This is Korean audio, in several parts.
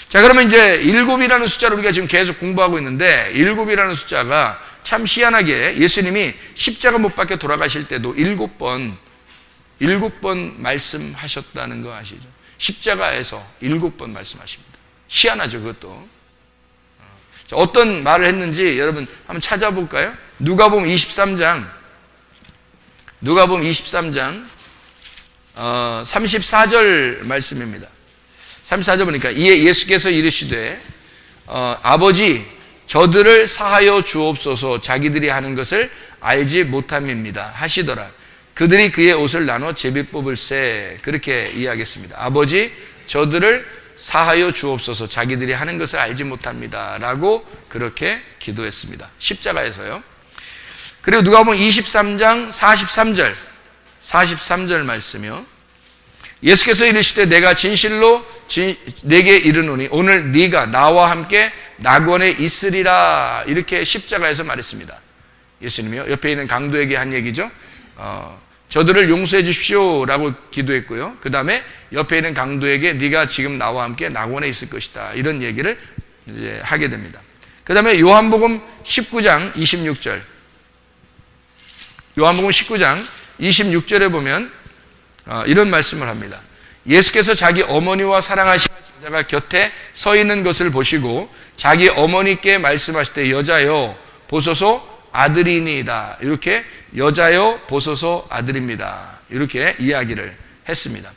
자, 그러면 이제 일곱이라는 숫자를 우리가 지금 계속 공부하고 있는데, 일곱이라는 숫자가 참 희한하게 예수님이 십자가 못 박혀 돌아가실 때도 일곱 번 말씀하셨다는 거 아시죠? 십자가에서 일곱 번 말씀하십니다. 희한하죠, 그것도. 자, 어떤 말을 했는지 여러분 한번 찾아볼까요? 누가복음 23장 34절 말씀입니다. 34절 보니까 이에 예수께서 이르시되 아버지 저들을 사하여 주옵소서 자기들이 하는 것을 알지 못함입니다 하시더라. 그들이 그의 옷을 나눠 제비 뽑을세. 그렇게 이야기했습니다. 아버지 저들을 사하여 주옵소서 자기들이 하는 것을 알지 못합니다 라고 그렇게 기도했습니다. 십자가에서요. 그리고 누가복음 23장 43절 말씀이요. 예수께서 이르시되 내가 진실로 내게 이르노니 오늘 네가 나와 함께 낙원에 있으리라. 이렇게 십자가에서 말했습니다. 예수님이요. 옆에 있는 강도에게 한 얘기죠. 저들을 용서해 주십시오 라고 기도했고요. 그 다음에 옆에 있는 강도에게 네가 지금 나와 함께 낙원에 있을 것이다 이런 얘기를 이제 하게 됩니다. 그 다음에 요한복음 19장 26절, 요한복음 19장 26절에 보면 이런 말씀을 합니다. 예수께서 자기 어머니와 사랑하시는 자가 곁에 서 있는 것을 보시고 자기 어머니께 말씀하실 때 여자여 보소서 아들이니이다. 이렇게 여자여 보소서 아들입니다. 이렇게 이야기를 했습니다.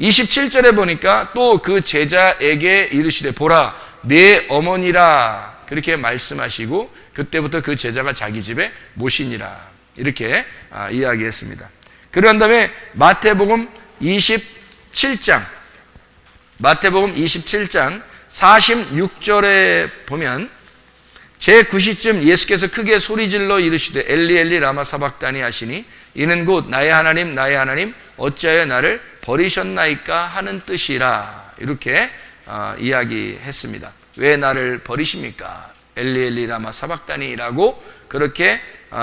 27절에 보니까 또 그 제자에게 이르시되 보라 내 어머니라. 그렇게 말씀하시고 그때부터 그 제자가 자기 집에 모시니라. 이렇게 이야기했습니다. 그런 다음에 마태복음 27장 46절에 보면 제9시쯤 예수께서 크게 소리질러 이르시되 엘리 엘리 라마 사박다니 하시니 이는 곧 나의 하나님 나의 하나님 어찌하여 나를 버리셨나이까 하는 뜻이라. 이렇게 이야기했습니다. 왜 나를 버리십니까? 엘리 엘리 라마 사박다니라고 그렇게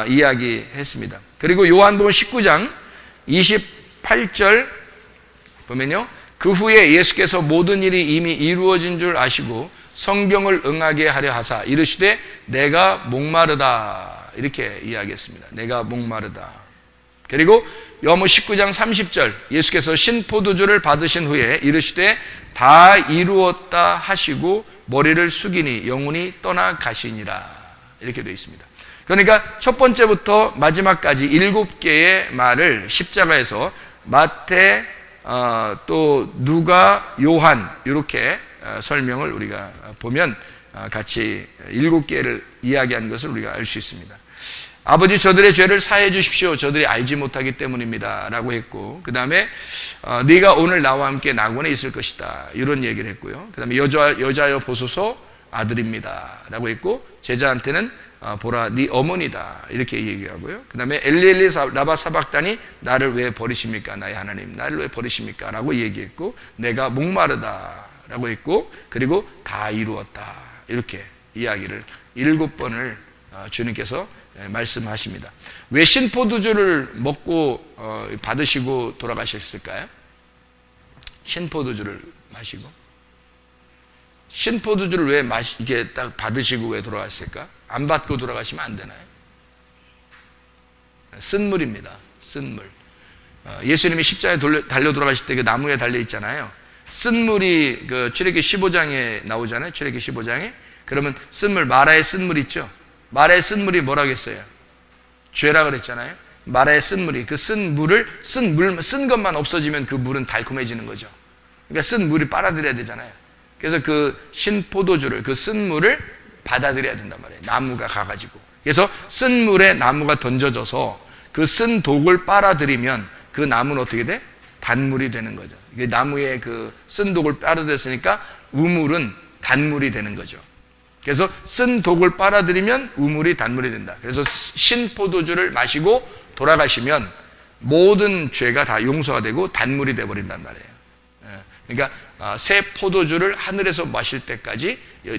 이야기했습니다. 그리고 요한복음 19장 28절 보면요. 그 후에 예수께서 모든 일이 이미 이루어진 줄 아시고 성경을 응하게 하려 하사 이르시되 내가 목마르다. 이렇게 이야기했습니다. 내가 목마르다. 그리고 요한복음 19장 30절 예수께서 신포도주를 받으신 후에 이르시되 다 이루었다 하시고 머리를 숙이니 영혼이 떠나가시니라. 이렇게 되어 있습니다. 그러니까 첫 번째부터 마지막까지 7개의 말을 십자가에서 마태, 또 누가, 요한 이렇게 설명을 우리가 보면 같이 7개를 이야기한 것을 우리가 알 수 있습니다. 아버지 저들의 죄를 사해 주십시오. 저들이 알지 못하기 때문입니다 라고 했고, 그 다음에 네가 오늘 나와 함께 낙원에 있을 것이다 이런 얘기를 했고요. 그 다음에 여자여 보소서 아들입니다 라고 했고, 제자한테는 보라 네 어머니다 이렇게 얘기하고요. 그 다음에 엘리엘리 라바 사박다니 나를 왜 버리십니까? 나의 하나님 나를 왜 버리십니까? 라고 얘기했고, 내가 목마르다 라고 했고, 그리고 다 이루었다 이렇게 이야기를 7번을 주님께서 말씀하십니다. 왜 신포도주를 먹고 받으시고 돌아가셨을까요? 신포도주를 마시고 신포도주를 왜 이게 딱 받으시고 왜 돌아가셨을까? 안 받고 돌아가시면 안 되나요? 쓴물입니다. 쓴물. 예수님이 십자가에 달려 돌아가실 때 그 나무에 달려 있잖아요. 쓴물이 그 출애굽기 15장에 나오잖아요. 출애굽기 15장에. 그러면 쓴물, 마라의 쓴물 있죠. 마라의 쓴물이 뭐라고 했어요? 죄라 그랬잖아요. 마라의 쓴물이 그 쓴 것만 없어지면 그 물은 달콤해지는 거죠. 그러니까 쓴 물이 빨아들여야 되잖아요. 그래서 그 신포도주를, 그 쓴물을 받아들여야 된단 말이에요. 나무가 가가지고. 그래서 쓴 물에 나무가 던져져서 그 쓴 독을 빨아들이면 그 나무는 어떻게 돼? 단물이 되는 거죠. 나무의 그 쓴 독을 빨아들였으니까 우물은 단물이 되는 거죠. 그래서 쓴 독을 빨아들이면 우물이 단물이 된다. 그래서 신포도주를 마시고 돌아가시면 모든 죄가 다 용서가 되고 단물이 되어버린단 말이에요. 그러니까 새 포도주를 하늘에서 마실 때까지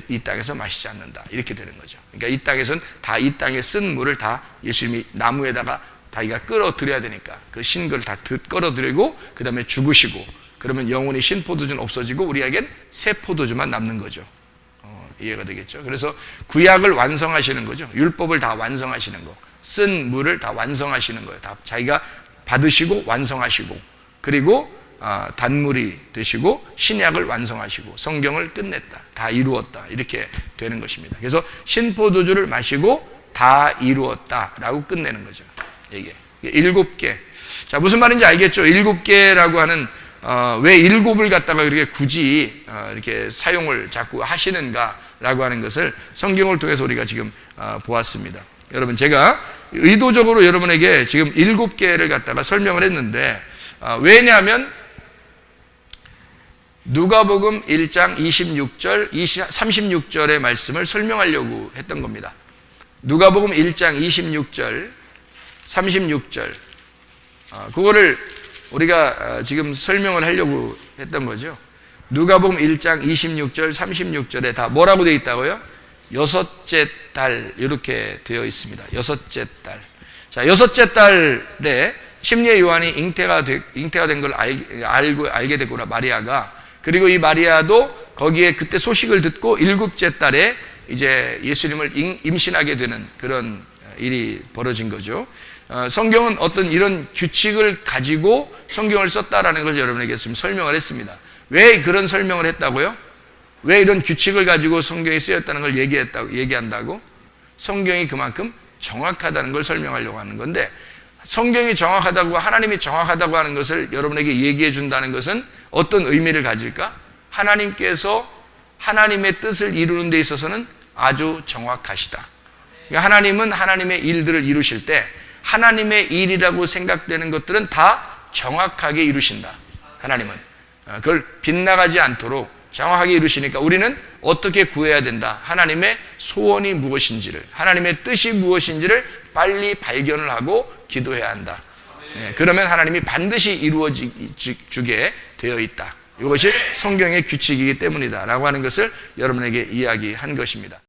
이 땅에서 마시지 않는다. 이렇게 되는 거죠. 그러니까 이 땅에서는 다 이 땅에 쓴 물을 다 예수님이 나무에다가 자기가 끌어들여야 되니까 그 신 걸 다 끌어들이고 그 다음에 죽으시고 그러면 영원히 신포도주는 없어지고 우리에겐 새 포도주만 남는 거죠. 이해가 되겠죠? 그래서 구약을 완성하시는 거죠. 율법을 다 완성하시는 거. 쓴 물을 다 완성하시는 거예요. 다 자기가 받으시고 완성하시고, 그리고 단물이 되시고 신약을 완성하시고 성경을 끝냈다. 다 이루었다. 이렇게 되는 것입니다. 그래서 신포도주를 마시고 다 이루었다라고 끝내는 거죠. 이게 7개. 자, 무슨 말인지 알겠죠? 7개라고 하는 왜 7을 갖다가 그렇게 굳이 이렇게 사용을 자꾸 하시는가라고 하는 것을 성경을 통해서 우리가 지금 보았습니다. 여러분, 제가 의도적으로 여러분에게 지금 7개를 갖다가 설명을 했는데, 왜냐하면 누가복음 1장 26절, 36절의 말씀을 설명하려고 했던 겁니다. 누가복음 1장 26절, 36절, 그거를 우리가 지금 설명을 하려고 했던 거죠. 누가복음 1장 26절, 36절에 다 뭐라고 되어 있다고요? 여섯째 달, 이렇게 되어 있습니다. 여섯째 달. 자, 여섯째 달에 침례 요한이 잉태가 된 걸 알게 되구나, 마리아가. 그리고 이 마리아도 거기에 그때 소식을 듣고 7째 달에 이제 예수님을 임신하게 되는 그런 일이 벌어진 거죠. 성경은 어떤 이런 규칙을 가지고 성경을 썼다라는 것을 여러분에게 지금 설명을 했습니다. 왜 그런 설명을 했다고요? 왜 이런 규칙을 가지고 성경이 쓰였다는 걸 얘기한다고? 성경이 그만큼 정확하다는 걸 설명하려고 하는 건데, 성경이 정확하다고, 하나님이 정확하다고 하는 것을 여러분에게 얘기해 준다는 것은 어떤 의미를 가질까? 하나님께서 하나님의 뜻을 이루는 데 있어서는 아주 정확하시다. 그러니까 하나님은 하나님의 일들을 이루실 때 하나님의 일이라고 생각되는 것들은 다 정확하게 이루신다. 하나님은 그걸 빗나가지 않도록 정확하게 이루시니까 우리는 어떻게 구해야 된다. 하나님의 소원이 무엇인지를, 하나님의 뜻이 무엇인지를 빨리 발견을 하고 기도해야 한다. 그러면 하나님이 반드시 이루어지게 되어 있다. 이것이 성경의 규칙이기 때문이다 라고 하는 것을 여러분에게 이야기한 것입니다.